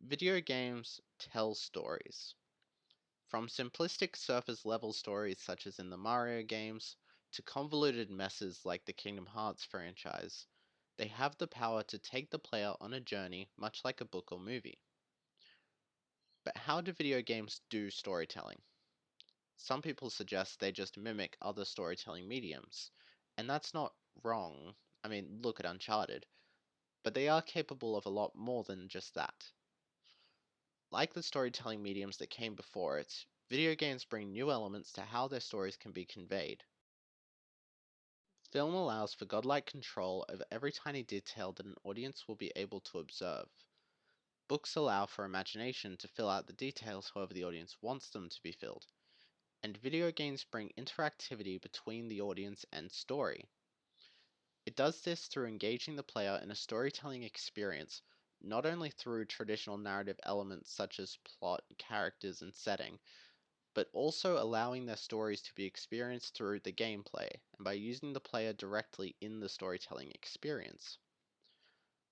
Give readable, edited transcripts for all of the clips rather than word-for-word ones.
Video games tell stories. From simplistic surface level stories such as in the Mario games, to convoluted messes like the Kingdom Hearts franchise, they have the power to take the player on a journey much like a book or movie. But how do video games do storytelling? Some people suggest they just mimic other storytelling mediums, and that's not wrong. I mean, look at Uncharted, but they are capable of a lot more than just that. Like the storytelling mediums that came before it, video games bring new elements to how their stories can be conveyed. Film allows for godlike control over every tiny detail that an audience will be able to observe. Books allow for imagination to fill out the details however the audience wants them to be filled. And video games bring interactivity between the audience and story. It does this through engaging the player in a storytelling experience, not only through traditional narrative elements such as plot, characters, and setting, but also allowing their stories to be experienced through the gameplay and by using the player directly in the storytelling experience.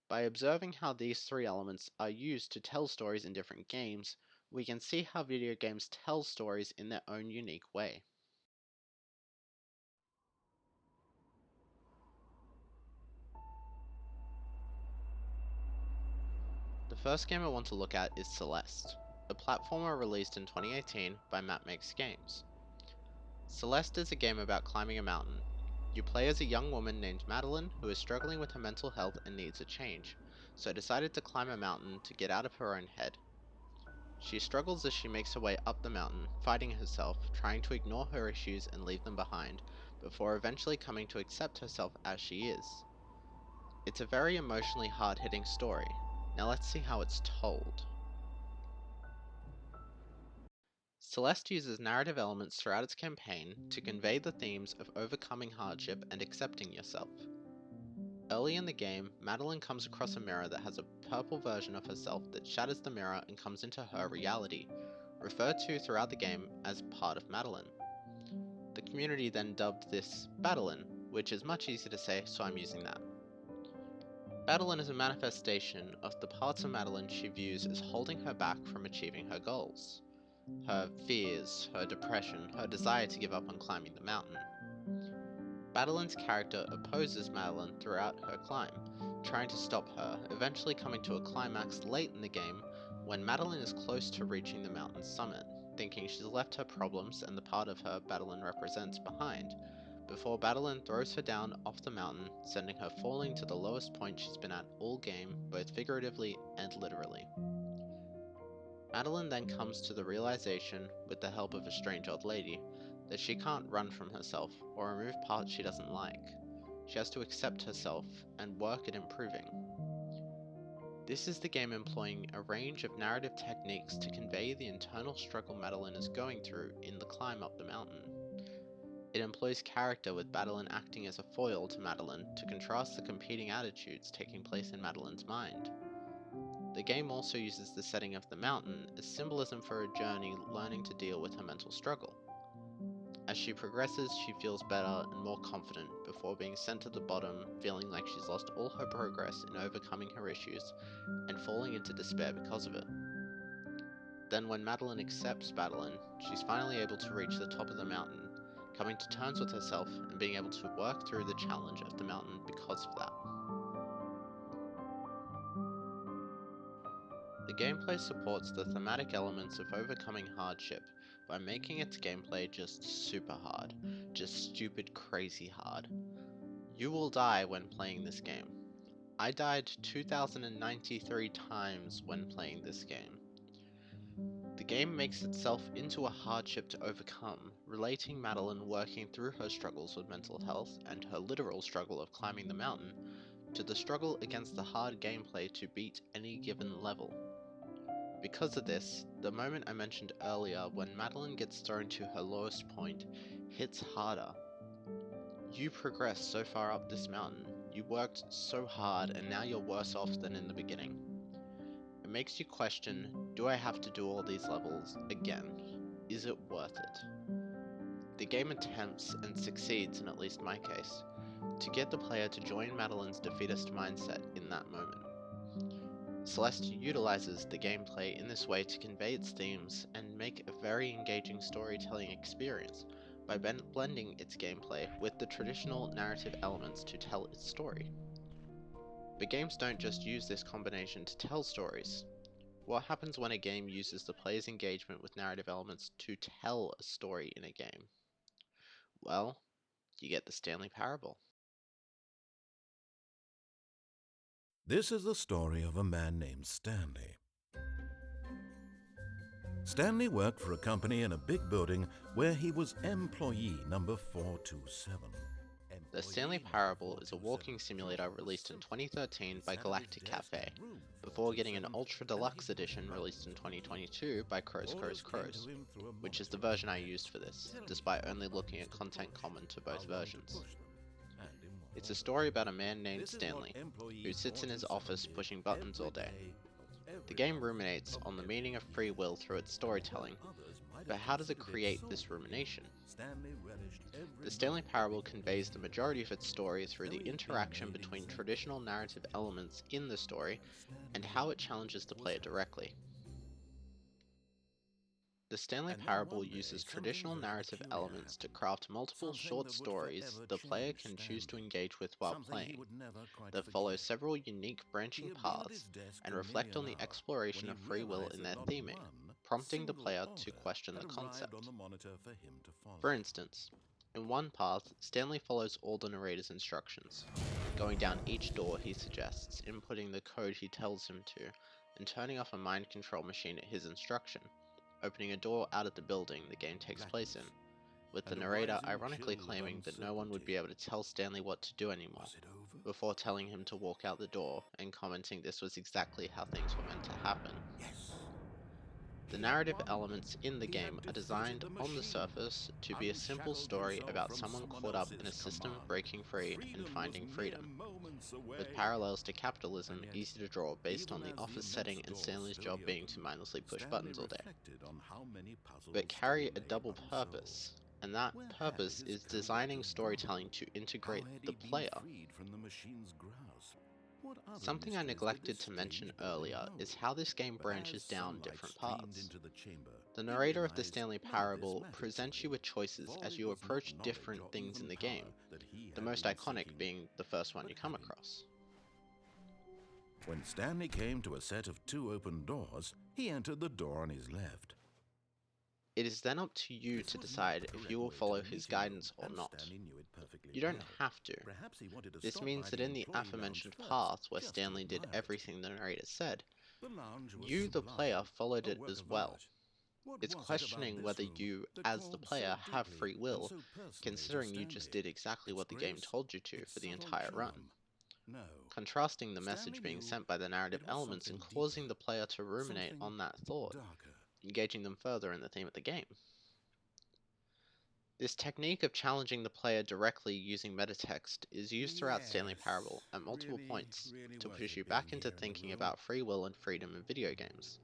By observing how these three elements are used to tell stories in different games, we can see how video games tell stories in their own unique way. The first game I want to look at is Celeste, a platformer released in 2018 by Map Makes Games. Celeste is a game about climbing a mountain. You play as a young woman named Madeline who is struggling with her mental health and needs a change, so decided to climb a mountain to get out of her own head. She struggles as she makes her way up the mountain, fighting herself, trying to ignore her issues and leave them behind, before eventually coming to accept herself as she is. It's a very emotionally hard-hitting story. Now let's see how it's told. Celeste uses narrative elements throughout its campaign to convey the themes of overcoming hardship and accepting yourself. Early in the game, Madeline comes across a mirror that has a purple version of herself that shatters the mirror and comes into her reality, referred to throughout the game as part of Madeline. The community then dubbed this Badeline, which is much easier to say, so I'm using that. Badeline is a manifestation of the parts of Madeline she views as holding her back from achieving her goals. Her fears, her depression, her desire to give up on climbing the mountain. Madeline's character opposes Madeline throughout her climb, trying to stop her, eventually coming to a climax late in the game when Madeline is close to reaching the mountain's summit, thinking she's left her problems and the part of her Madeline represents behind, before Madeline throws her down off the mountain, sending her falling to the lowest point she's been at all game, both figuratively and literally. Madeline then comes to the realization, with the help of a strange old lady, that she can't run from herself or remove parts she doesn't like. She has to accept herself and work at improving. This is the game employing a range of narrative techniques to convey the internal struggle Madeline is going through in the climb up the mountain. It employs character, with Madeline acting as a foil to Madeline to contrast the competing attitudes taking place in Madeline's mind. The game also uses the setting of the mountain as symbolism for a journey learning to deal with her mental struggle. As she progresses, she feels better and more confident before being sent to the bottom, feeling like she's lost all her progress in overcoming her issues and falling into despair because of it. Then when Madeline accepts Madeline, she's finally able to reach the top of the mountain, coming to terms with herself and being able to work through the challenge of the mountain because of that. The gameplay supports the thematic elements of overcoming hardship by making its gameplay just super hard, just stupid crazy hard. You will die when playing this game. I died 2093 times when playing this game. The game makes itself into a hardship to overcome, relating Madeline working through her struggles with mental health and her literal struggle of climbing the mountain, to the struggle against the hard gameplay to beat any given level. Because of this, the moment I mentioned earlier when Madeline gets thrown to her lowest point hits harder. You progressed so far up this mountain, you worked so hard, and now you're worse off than in the beginning. It makes you question, do I have to do all these levels again? Is it worth it? The game attempts, and succeeds in at least my case, to get the player to join Madeline's defeatist mindset in that moment. Celeste utilizes the gameplay in this way to convey its themes and make a very engaging storytelling experience by blending its gameplay with the traditional narrative elements to tell its story. But games don't just use this combination to tell stories. What happens when a game uses the player's engagement with narrative elements to tell a story in a game? Well, you get the Stanley Parable. This is the story of a man named Stanley. Stanley worked for a company in a big building where he was employee number 427. The Stanley Parable is a walking simulator released in 2013 by Galactic Cafe, before getting an Ultra Deluxe edition released in 2022 by Crows, which is the version I used for this, despite only looking at content common to both versions. It's a story about a man named Stanley, who sits in his office pushing buttons all day. The game ruminates on the meaning of free will through its storytelling, but how does it create this rumination? The Stanley Parable conveys the majority of its story through the interaction between traditional narrative elements in the story and how it challenges the player directly. The Stanley Parable uses traditional narrative elements to craft multiple short stories the player can choose to engage with while playing, that follow several unique branching paths and reflect on the exploration of free will in their theming, prompting the player to question the concept. For instance, in one path, Stanley follows all the narrator's instructions, going down each door he suggests, inputting the code he tells him to, and turning off a mind control machine at his instruction, opening a door out of the building the game takes place in, with the narrator ironically claiming that no one would be able to tell Stanley what to do anymore, before telling him to walk out the door and commenting this was exactly how things were meant to happen. The narrative elements in the game are designed on the surface to be a simple story about someone caught up in a system breaking free and finding freedom, with parallels to capitalism easy to draw based on the office setting and Stanley's job being to mindlessly push buttons all day, but carry a double purpose, and that purpose is designing storytelling to integrate the player. Something I neglected to mention earlier is how this game branches down different paths. The narrator of the Stanley Parable presents you with choices as you approach different things in the game, the most iconic being the first one you come across. When Stanley came to a set of 2 open doors, he entered the door on his left. It is then up to you to decide if you will follow his guidance or not. You don't have to. This means that in the aforementioned path where Stanley did everything the narrator said, you, the player, followed it as well. It's questioning whether you, as the player, have free will, considering you just did exactly what the game told you to for the entire run. Contrasting the message being sent by the narrative elements and causing the player to ruminate on that thought, engaging them further in the theme of the game. This technique of challenging the player directly using metatext is used throughout Stanley Parable at multiple points to push you back into thinking about free will and freedom in video games.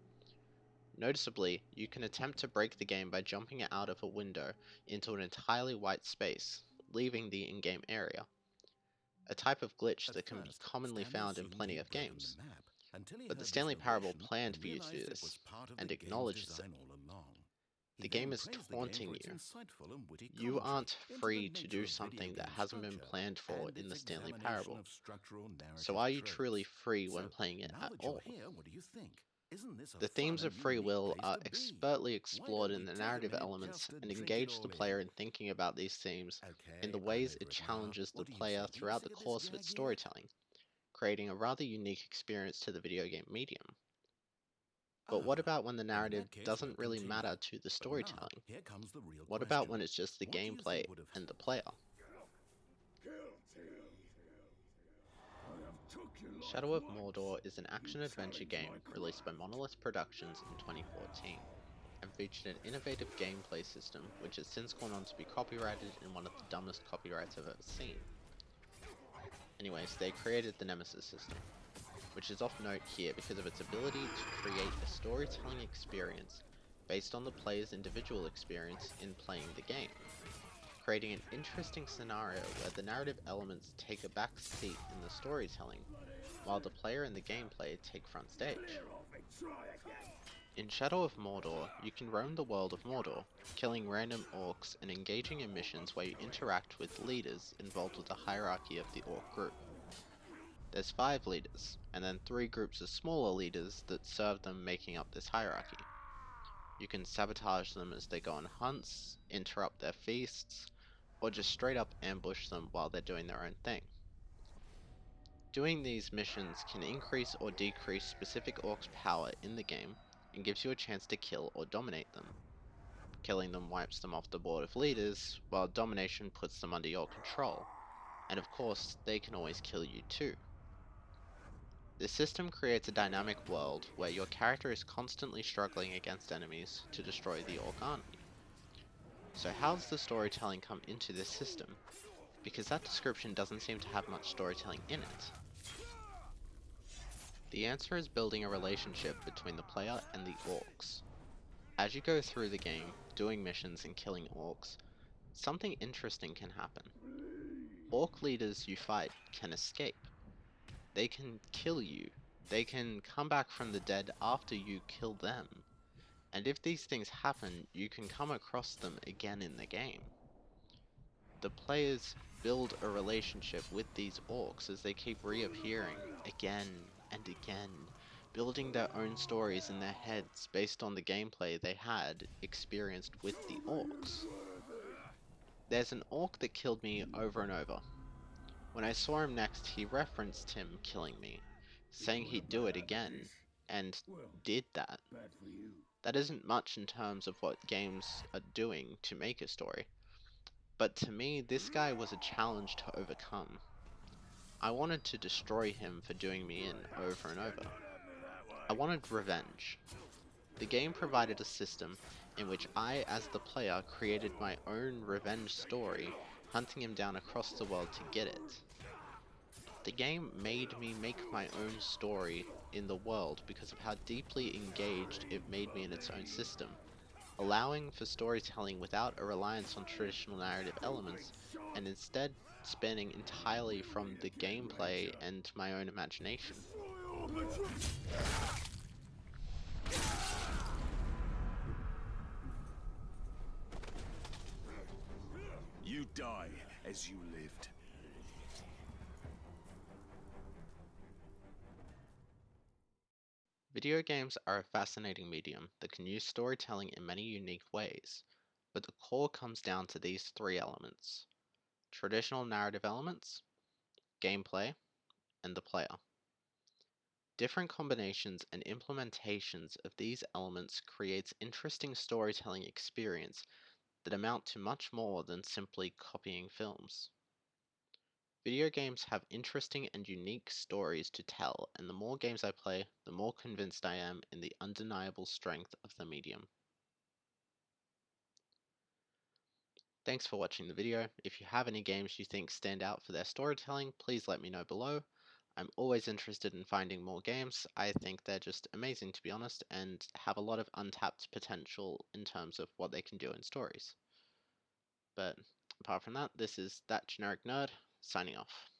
Noticeably, you can attempt to break the game by jumping out of a window into an entirely white space, leaving the in-game area, a type of glitch that can be commonly found in plenty of games. But the Stanley Parable planned for you to do this, and acknowledges it. The game is taunting you. You aren't free to do something that hasn't been planned for in the Stanley Parable. So are you truly free when playing it at all? The themes of free will are expertly explored in the narrative elements and engage the player in thinking about these themes in the ways it challenges the player throughout the course of its storytelling, creating a rather unique experience to the video game medium. But what about when the narrative doesn't really matter to the storytelling? What about when it's just the gameplay and the player? Shadow of Mordor is an action-adventure game released by Monolith Productions in 2014, and featured an innovative gameplay system which has since gone on to be copyrighted in one of the dumbest copyrights I've ever seen. Anyways, they created the Nemesis system, which is of note here because of its ability to create a storytelling experience based on the player's individual experience in playing the game, creating an interesting scenario where the narrative elements take a back seat in the storytelling, while the player and the gameplay take front stage. In Shadow of Mordor, you can roam the world of Mordor, killing random orcs and engaging in missions where you interact with leaders involved with the hierarchy of the orc group. There's 5 leaders, and then 3 groups of smaller leaders that serve them, making up this hierarchy. You can sabotage them as they go on hunts, interrupt their feasts, or just straight up ambush them while they're doing their own thing. Doing these missions can increase or decrease specific orcs' power in the game, and gives you a chance to kill or dominate them. Killing them wipes them off the board of leaders, while domination puts them under your control, and of course, they can always kill you too. This system creates a dynamic world where your character is constantly struggling against enemies to destroy the orc army. So how does the storytelling come into this system? Because that description doesn't seem to have much storytelling in it. The answer is building a relationship between the player and the orcs. As you go through the game, doing missions and killing orcs, something interesting can happen. Orc leaders you fight can escape. They can kill you. They can come back from the dead after you kill them. And if these things happen, you can come across them again in the game. The players build a relationship with these orcs as they keep reappearing again and again, building their own stories in their heads based on the gameplay they had experienced with the orcs. There's an orc that killed me over and over. When I saw him next, he referenced him killing me, saying he'd do it again, and did that. That isn't much in terms of what games are doing to make a story. But to me, this guy was a challenge to overcome. I wanted to destroy him for doing me in over and over. I wanted revenge. The game provided a system in which I, as the player, created my own revenge story, hunting him down across the world to get it. The game made me make my own story in the world because of how deeply engaged it made me in its own system, allowing for storytelling without a reliance on traditional narrative elements, and instead spanning entirely from the gameplay and my own imagination. You die as you lived. Video games are a fascinating medium that can use storytelling in many unique ways, but the core comes down to these 3 elements: traditional narrative elements, gameplay, and the player. Different combinations and implementations of these elements creates interesting storytelling experience that amount to much more than simply copying films. Video games have interesting and unique stories to tell, and the more games I play, the more convinced I am in the undeniable strength of the medium. Thanks for watching the video. If you have any games you think stand out for their storytelling, please let me know below. I'm always interested in finding more games. I think they're just amazing, to be honest, and have a lot of untapped potential in terms of what they can do in stories. But apart from that, this is That Generic Nerd, signing off.